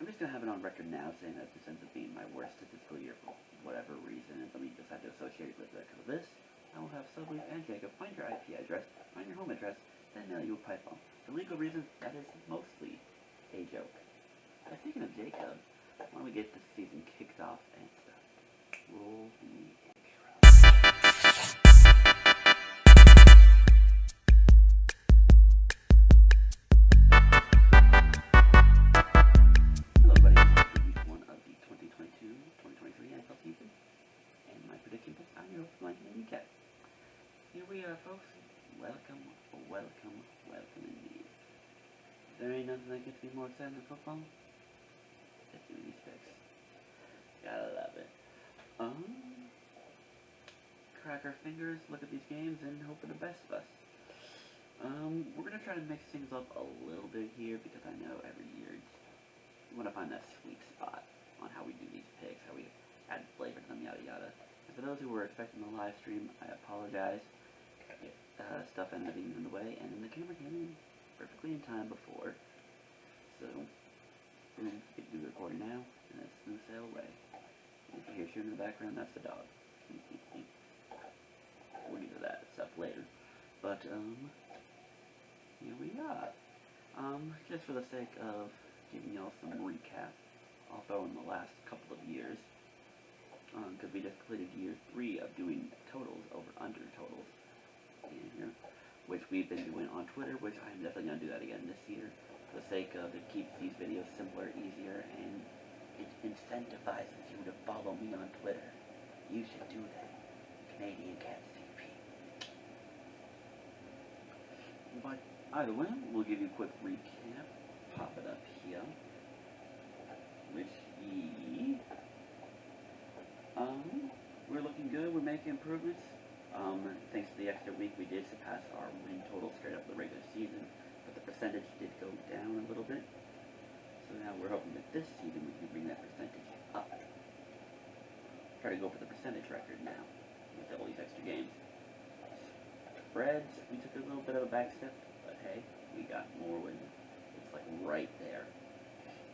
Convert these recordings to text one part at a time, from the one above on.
I'm just gonna have it on record now saying that this ends up being my worst statistical year for whatever reason, and somebody decide to associate it with it. Because of this, I will have Subleaf and Jakob find your IP address, find your home address, then mail you a pipe bomb. For legal reasons, that is mostly a joke. But speaking of Jakob, why don't we get this season kicked off and stuff? Roll the Here we are, folks. Welcome, welcome, welcome indeed. There ain't nothing that gets me more excited than football. It's doing these picks. Gotta love it. Crack our fingers, look at these games, and hope for the best of us. We're gonna try to mix things up a little bit here because I know every year you want to find that sweet spot on how we do these picks, how we add flavor to them, yada yada. And for those who were expecting the live stream, I apologize. Stuff ended up being in the way, and then the camera came in perfectly in time before. So, we're going to do the recording now, and that's going to sail away. And if you hear shooting in the background, that's the dog. We'll get to that stuff later. But, here we are. Just for the sake of giving y'all some recap, I'll throw in the last couple of years. Because we just completed year 3 of doing totals over under totals. Here, which we've been doing on Twitter, which I'm definitely going to do that again this year, for the sake of it keeps these videos simpler, easier, and it incentivizes you to follow me on Twitter. You should do that. Canadian Cat CP. But either way, we'll give you a quick recap. Pop it up here. Which we're looking good. We're making improvements. Thanks to the extra week, we did surpass our win total straight up the regular season, but the percentage did go down a little bit. So now we're hoping that this season we can bring that percentage up. Try to go for the percentage record now with all these extra games. Spreads, we took a little bit of a back step, but hey, we got more wins. It's like right there.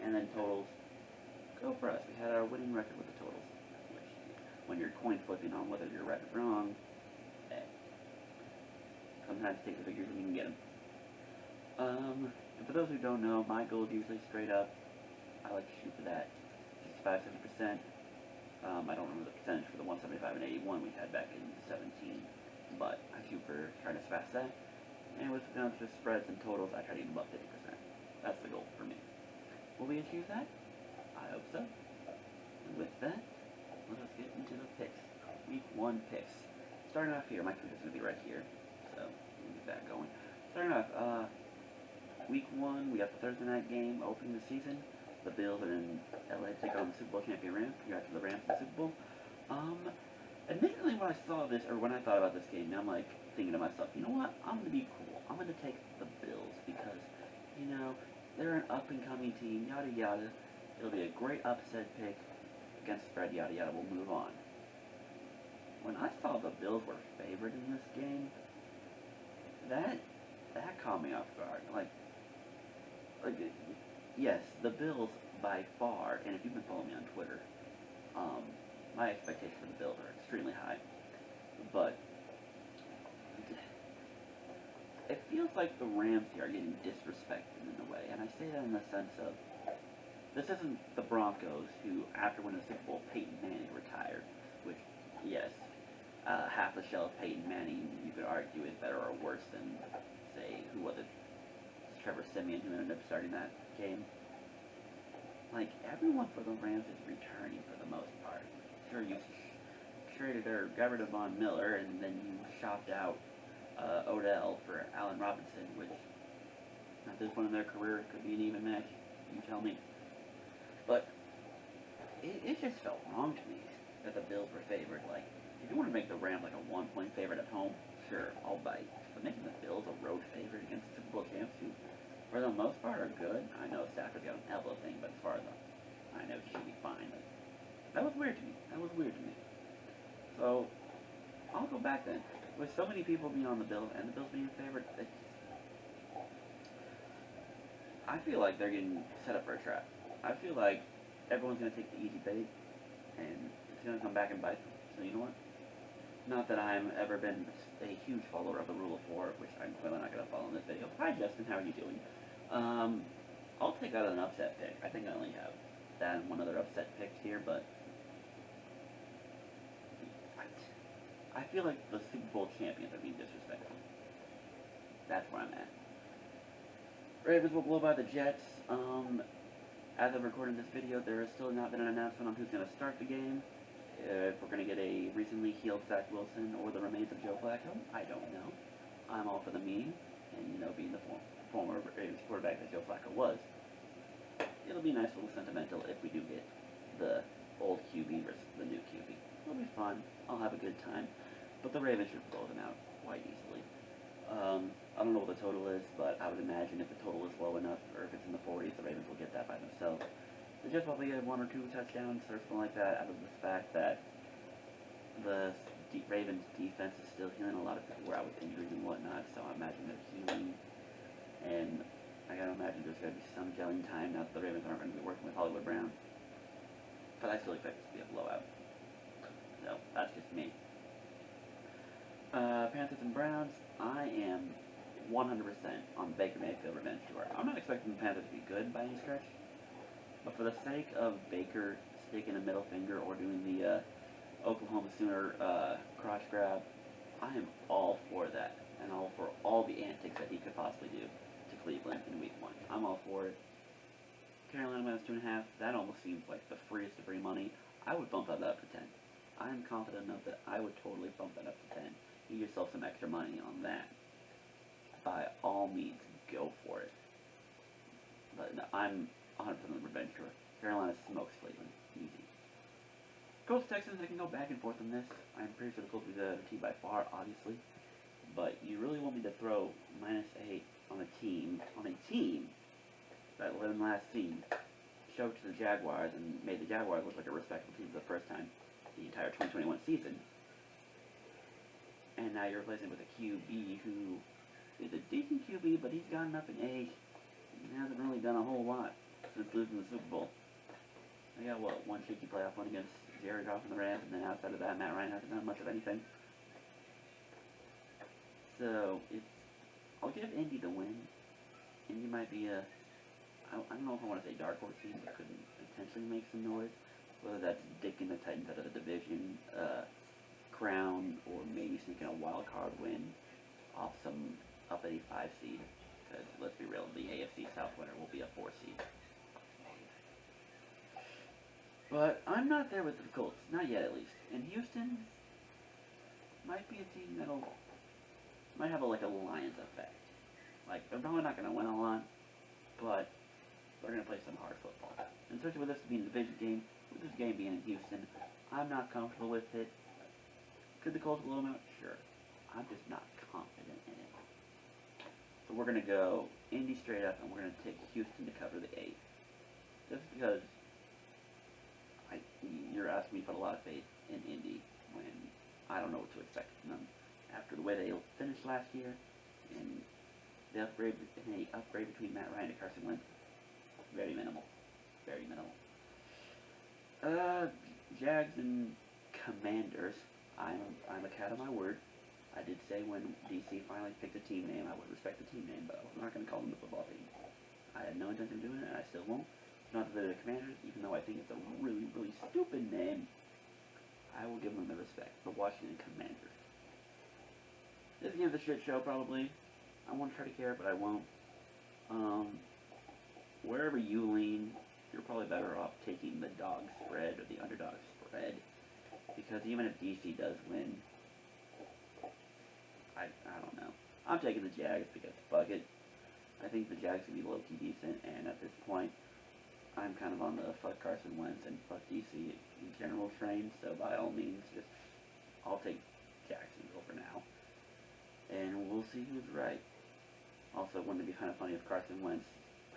And then totals, go for us. We had our winning record with the totals. Which, when you're coin flipping on whether you're right or wrong, sometimes take the figures when you can get them. And for those who don't know, my goal is usually straight up. I like to shoot for that 65-70%. I don't remember the percentage for the 175 and 81 we had back in 17, but I shoot for trying to surpass that. And with the spreads and totals, I try to get above 50%. That's the goal for me. Will we achieve that? I hope so. And with that, let us get into the picks. Week 1 picks. Starting off here, my computer's going to be right here. So, we'll get that going. Starting off, week 1, we got the Thursday night game opening the season. The Bills are in LA to take on the Super Bowl champion Rams. Congrats to the Rams in the Super Bowl. Admittedly, when I saw this, or when I thought about this game, I'm like thinking to myself, you know what? I'm going to be cool. I'm going to take the Bills because, you know, they're an up-and-coming team, yada yada. It'll be a great upset pick against the spread, yada yada. We'll move on. When I saw the Bills were favored in this game, that caught me off guard. Like, yes, the Bills by far, and if you've been following me on Twitter, my expectations for the Bills are extremely high. But it feels like the Rams here are getting disrespected in a way, and I say that in the sense of this isn't the Broncos who, after winning the Super Bowl, Peyton Manning retired, which, yes, half the shell of Peyton Manning, you could argue, is better or worse than, say, who was it? Trevor Siemian, who ended up starting that game. Like, everyone for the Rams is returning for the most part. Sure, you traded or got rid of Von Miller, and then you shopped out Odell for Allen Robinson, which, at this point in their career, could be an even match. You tell me. But it just felt wrong to me that the Bills were favored. Like, if you want to make the Rams like a 1-point favorite at home, sure, I'll bite. But making the Bills a road favorite against the Super Bowl champs, who, for the most part, are good. I know Stafford's got an elbow thing, but as far as I know, he should be fine. But that was weird to me. So, I'll go back then. With so many people being on the Bills and the Bills being favored, I feel like they're getting set up for a trap. I feel like everyone's going to take the easy bait, and it's going to come back and bite them. So you know what? Not that I'm ever been a huge follower of the Rule of 4, which I'm clearly not going to follow in this video. Hi, Justin. How are you doing? I'll take out an upset pick. I think I only have that and one other upset pick here, but I feel like the Super Bowl champions are being disrespectful. That's where I'm at. Ravens will blow by the Jets. As of recording this video, there has still not been an announcement on who's going to start the game. If we're going to get a recently healed Zach Wilson or the remains of Joe Flacco, I don't know. I'm all for the meme, and you know, being the former Ravens quarterback that Joe Flacco was, it'll be a nice little sentimental if we do get the old QB versus the new QB. It'll be fun. I'll have a good time. But the Ravens should blow them out quite easily. I don't know what the total is, but I would imagine if the total is low enough, or if it's in the 40s, the Ravens will get that by themselves. They just probably get 1 or 2 touchdowns or something like that out of the fact that the Ravens defense is still healing. A lot of people were out with injuries and whatnot, so I imagine they're healing. And I gotta imagine there's gonna be some gelling time now that the Ravens aren't gonna be working with Hollywood Brown. But I still expect it to be a blowout. So that's just me. Panthers and Browns, I am 100% on Baker Mayfield revenge tour. I'm not expecting the Panthers to be good by any stretch, but for the sake of Baker sticking a middle finger or doing the Oklahoma Sooner crotch grab, I am all for that, and all for all the antics that he could possibly do to Cleveland in Week 1. I'm all for it. Carolina minus 2.5, that almost seems like the freest of free money. I would bump that up to 10. I am confident enough that I would totally bump that up to 10. Get yourself some extra money on that. By all means, go for it. But no, I'm 100% revenge tour. Carolina smokes Cleveland. Easy. Colts Texans, I can go back and forth on this. I'm pretty sure the Colts will be the team by far, obviously. But you really want me to throw -8 on a team that in last scene showed to the Jaguars and made the Jaguars look like a respectable team for the first time the entire 2021 season. And now you're replacing with a QB who is a decent QB, but he's gotten up in age and hasn't really done a whole lot since losing the Super Bowl. They got, what, one shaky playoff win against Jared Goff and the Rams, and then outside of that, Matt Ryan hasn't done much of anything. So, I'll give Indy the win. Indy might be I don't know if I want to say dark horse team, but could potentially make some noise. Whether that's dicking the Titans out of the division crown, or maybe sneaking a wild card win off some uppity 5 seed. Because let's be real, the AFC South winner will be a 4 seed. But I'm not there with the Colts, not yet at least. And Houston might be a team might have like a Lions effect. Like, they're probably not going to win a lot, but they're going to play some hard football. And especially with this being a division game, with this game being in Houston, I'm not comfortable with it. Could the Colts blow them out? Sure. I'm just not confident in it. So we're going to go Indy straight up, and we're going to take Houston to cover the 8. Just because you're asking me to put a lot of faith in Indy when I don't know what to expect from them after the way they finished last year, and the upgrade between Matt Ryan and Carson Wentz, very minimal. Very minimal. Jags and Commanders, I'm a cat of my word. I did say when DC finally picked a team name, I would respect the team name, but I'm not going to call them the football team. I had no intention of doing it, and I still won't. Not that they're the Commanders, even though I think it's a really, really stupid name. I will give them the respect. The Washington Commanders. This game's a shit show, probably. I won't try to care, but I won't. Wherever you lean, you're probably better off taking the dog spread or the underdog spread. Because even if DC does win, I don't know. I'm taking the Jags because fuck it. I think the Jags can be low-key decent, and at this point, I'm kind of on the fuck Carson Wentz and fuck DC in general train, so by all means, I'll take Jacksonville for now. And we'll see who's right. Also, wouldn't it be kind of funny if Carson Wentz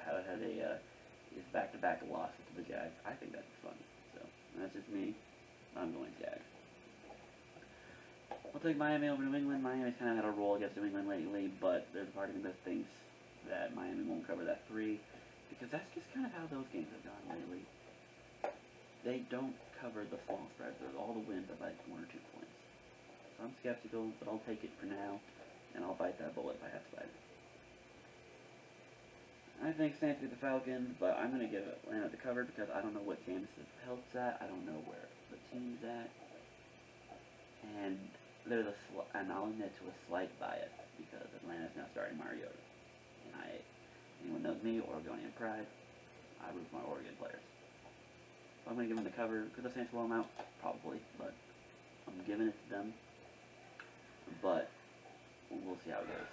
had his back-to-back losses to the Jags? I think that'd be funny. So, that's just me. I'm going Jags. I'll take Miami over New England. Miami's kind of had a roll against New England lately, but there's a part of me that thinks that Miami won't cover that 3 because that's just kind of how those games have gone lately. They don't cover the small spreads. There's all the wins are like 1 or 2 points. So I'm skeptical, but I'll take it for now, and I'll bite that bullet if I have to bite it. I think Stanley the Falcon, but I'm going to give Atlanta the cover because I don't know what James's health's at. I don't know where the team's at. And there's and I'll admit to a slight bias because Atlanta's now starting Mariota. And anyone knows me, Oregonian pride, I root for my Oregon players. I'm going to give them the cover. Could the Saints blow them out? Probably, but I'm giving it to them. But we'll see how it goes.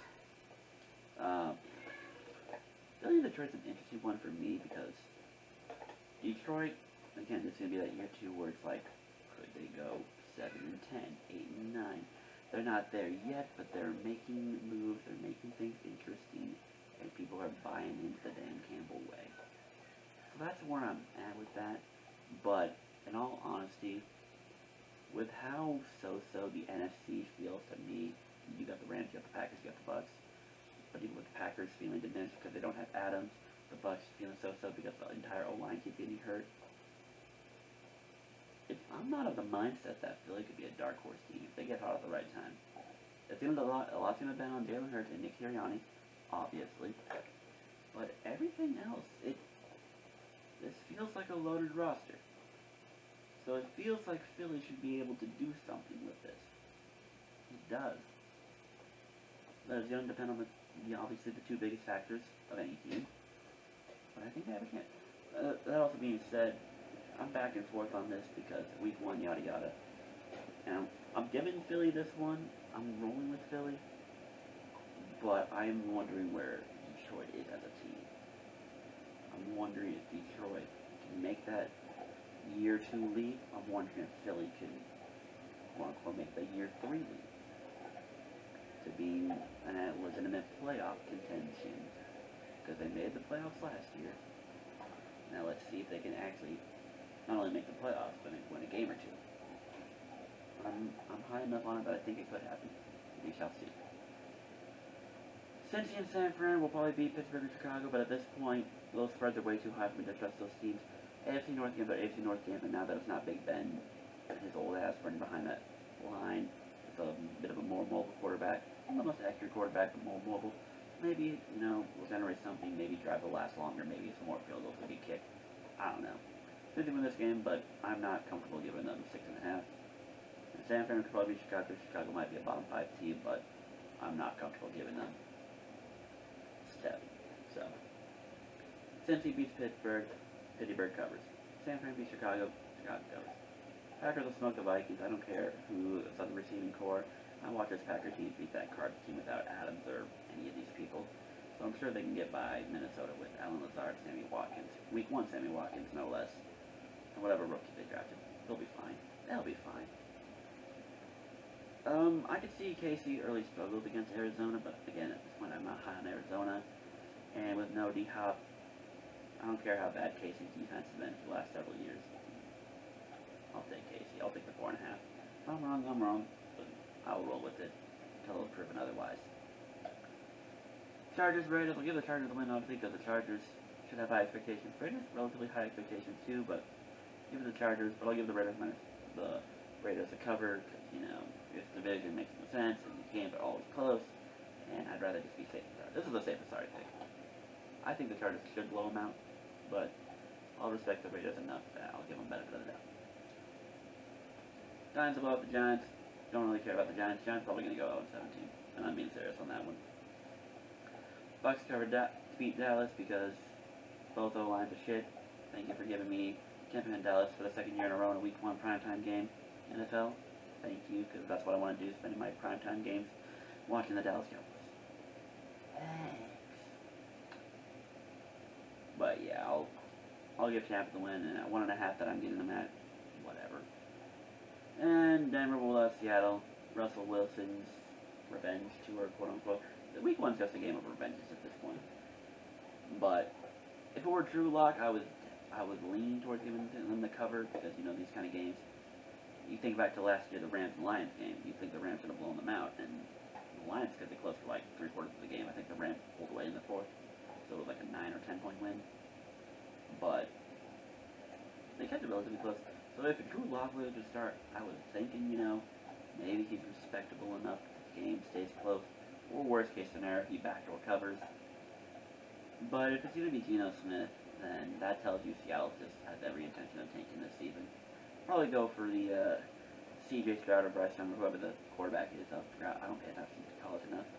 Philly Detroit's an interesting one for me because Detroit, again, this is going to be that year 2 where it's like, could they go 7-10, 8-9? They're not there yet, but they're making moves, they're making things interesting, and people are buying into the Dan Campbell way. So that's where I'm at with that. But in all honesty, with how so-so the NFC feels to me, you got the Rams, you got the Packers, you got the Bucks. But even with the Packers feeling diminished because they don't have Adams, the Bucks feeling so-so because the entire O-line keeps getting hurt. I'm not of the mindset that Philly could be a dark horse team if they get hot at the right time. It's a lot's going to depend on Jalen Hurts and Nick Sirianni, obviously. But everything else, this feels like a loaded roster. So it feels like Philly should be able to do something with this. It does. But it's going to depend on obviously the 2 biggest factors of any team. But I think they have a chance. That also being said, I'm back and forth on this because week 1, yada yada. And I'm giving Philly this one. I'm rolling with Philly. But I'm wondering where Detroit is as a team. I'm wondering if Detroit can make that year 2 leap. I'm wondering if Philly can, quote-unquote, make the year 3 leap to being a legitimate playoff contention, because they made the playoffs last year. Now let's see if they can actually not only make the playoffs, but win a game or 2. I'm high enough on it that I think it could happen. We shall see. Cincy and San Fran will probably beat Pittsburgh and Chicago, but at this point, those spreads are way too high for me to trust those teams. AFC North game, but AFC North game, and now that it's not Big Ben and his old ass running behind that line, it's a bit of a more mobile quarterback. Almost accurate quarterback, but more mobile. Maybe, will generate something, maybe drive will last longer, maybe some more field goals will be kicked. I don't know. Good to win this game, but I'm not comfortable giving them 6.5. And San Fran could probably beat Chicago. Chicago might be a bottom 5 team, but I'm not comfortable giving them 7. So, Cincy beats Pittsburgh, Pittsburgh covers. San Fran beats Chicago, Chicago covers. Packers will smoke the Vikings. I don't care who is on the receiving core. I watch this Packers team beat that Cardinals team without Adams or any of these people. So I'm sure they can get by Minnesota with Allen Lazard, Sammy Watkins. Week 1, Sammy Watkins, no less. And whatever rookie they drafted. They'll be fine. They'll be fine. I could see KC early struggles against Arizona, but again, at this point I'm not high on Arizona. And with no D-Hop, I don't care how bad KC's defense has been for the last several years. I'll take KC. I'll take the 4.5. If I'm wrong, I'm wrong. But I'll roll with it until it's proven otherwise. Chargers, Raiders. I'll give the Chargers the win, obviously, because the Chargers should have high expectations. Raiders, relatively high expectations too, but give it the Chargers. But I'll give the Raiders a cover, because, this division makes no sense, and these games are always close, and I'd rather just be safe and sorry. This is the safest sorry pick. I think the Chargers should blow them out, but I'll respect the Raiders enough that I'll give them benefit of the doubt. Giants will blow up the Giants. Don't really care about the Giants. Giants probably going to go 0-17, and I'm being serious on that one. Bucks covered beat Dallas because both O-lines are shit. Thank you for giving me champion in Dallas for the 2nd year in a row in a Week 1 primetime game in NFL. Thank you, because that's what I want to do, spending my primetime games watching the Dallas Cowboys. Thanks. But yeah, I'll give Tampa the win, and at 1.5 that I'm getting them at, whatever. And Denver will Seattle. Russell Wilson's revenge tour, quote unquote. The Week 1's just a game of revenges at this point. But if it were Drew Lock, I would lean towards giving them the cover, because these kind of games. You think back to last year, the Rams and Lions game. You think the Rams would have blown them out, and the Lions got close for like 3/4 of the game. I think the Rams pulled away in the 4th, so it was like a 9 or 10 point win. but they kept it relatively close. So if Drew Lock were to start, I was thinking, maybe he's respectable enough that the game stays close, or worst case scenario, he backdoor covers. But if it's going to be Geno Smith, then that tells you Seattle just has every intention of tanking this season. Probably go for the C.J. Stroud or Bryce Young, or whoever the quarterback is. I don't pay attention to college enough.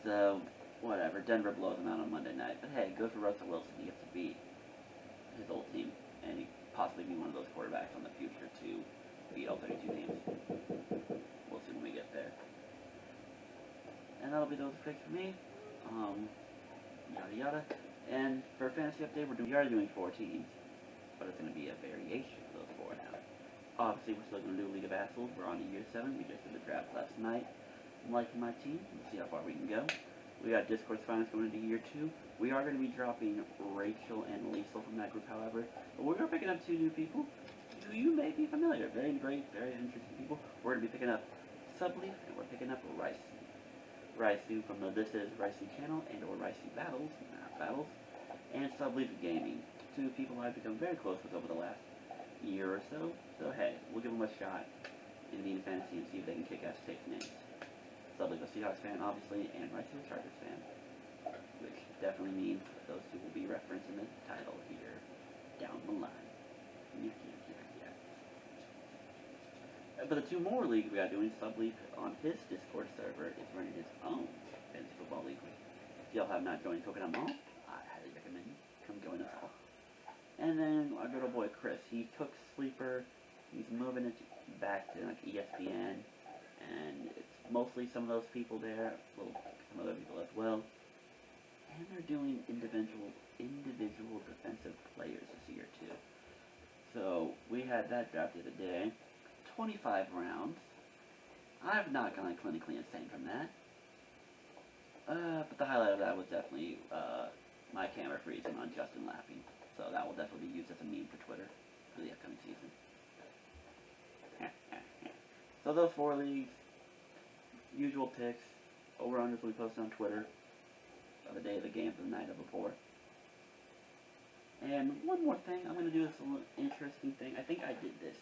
So, whatever. Denver blows them out on Monday night. But hey, good for Russell Wilson. He gets to beat his old team, and he possibly be one of those quarterbacks on the future to beat all 32 teams. We'll see when we get there. And that'll be those picks for me. Yada yada. And for a fantasy update, we are doing 4 teams, but it's going to be a variation of those 4 now. Obviously, we're still going to do League of Assholes. We're on to year 7. We just did the draft last night. I'm liking my team. We'll see how far we can go. We got Discord's finals going into year 2. We are going to be dropping Rachel and Liesel from that group, however. But we're going to be picking up 2 new people who you may be familiar. Very great, very interesting people. We're going to be picking up Subleaf, and we're picking up Rice. Raisu from the This Is Raisu channel, and or Raisu Battles, and Subleaf Gaming. 2 people I've become very close with over the last year or so. So hey, we'll give them a shot in the fantasy and see if they can kick ass take names. Subleaf a Seahawks fan, obviously, and Raisu a Chargers fan, which definitely means that those 2 will be referenced in the title here down the line. Yeah. But the 2 more leagues we got doing, Subleaf on his Discord server is running his own fantasy football league. If y'all have not joined Coconut Mall, I highly recommend you come join us all. And then our good old boy Chris, he took Sleeper, he's moving it back to like ESPN, and it's mostly some of those people there, some other people as well. And they're doing individual defensive players this year too. So we had that draft the other day. 25 rounds. I've not gone clinically insane from that. But the highlight of that was definitely my camera freezing on Justin laughing. So that will definitely be used as a meme for Twitter for the upcoming season. So those 4 leagues, usual picks, over-unders we posted on Twitter the day of the game for the night of before. And one more thing, I'm going to do this little interesting thing. I think I did this.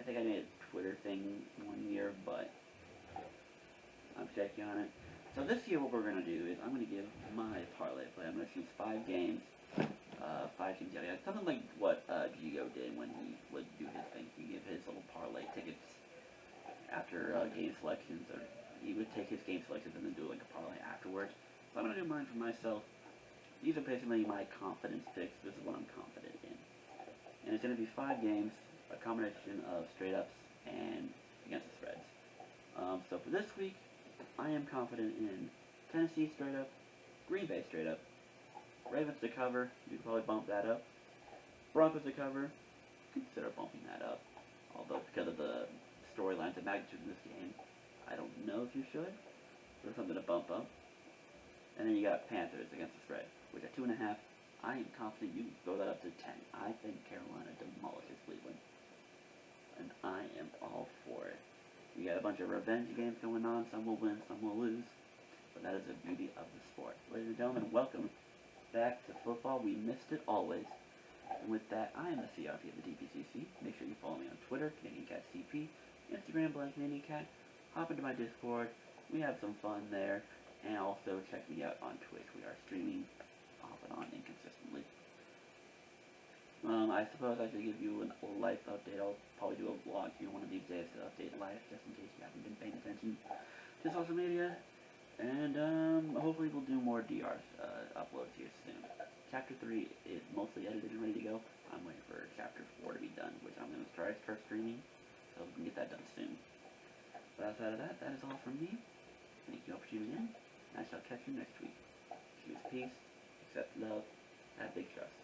I think I made a Twitter thing one year, but I'm shaky on it. So this year what we're going to do is I'm going to give my parlay play. I'm going to choose 5 games, 5 teams, yada yada. Something like what Gigo did when he would do his thing. He give his little parlay tickets after game selections, or he would take his game selections and then do like a parlay afterwards. So I'm going to do mine for myself. These are basically my confidence picks. This is what I'm confident in. And it's going to be 5 games, a combination of straight ups and against the spreads. So for this week, I am confident in Tennessee straight up, Green Bay straight up, Ravens to cover, you could probably bump that up, Broncos to cover, consider bumping that up. Although because of the storylines and magnitude in this game, I don't know if you should. There's something to bump up. And then you got Panthers against the spread, which at 2.5, I am confident you can throw that up to 10. I think Carolina demolishes Cleveland. And I am all for it. You got a bunch of revenge games going on. Some will win, some will lose. But that is the beauty of the sport. Ladies and gentlemen, welcome back to football. We missed it always. And with that, I am the CRP of the DPCC. Make sure you follow me on Twitter, CanadianCatCP, Instagram, BlackCanadianCat. Hop into my Discord. We have some fun there. And also check me out on Twitch. We are streaming off and on inconsistently. I suppose I should give you a life update. I'll probably do a vlog here one of these days to update life, just in case you haven't been paying attention to social media. And hopefully we'll do more DRs uploads here soon. Chapter 3 is mostly edited and ready to go. I'm waiting for Chapter 4 to be done, which I'm going to start streaming, so we can get that done soon. But outside of that, that is all from me. Thank you all for tuning in. I shall catch you next week. Choose peace, accept love, have big trust.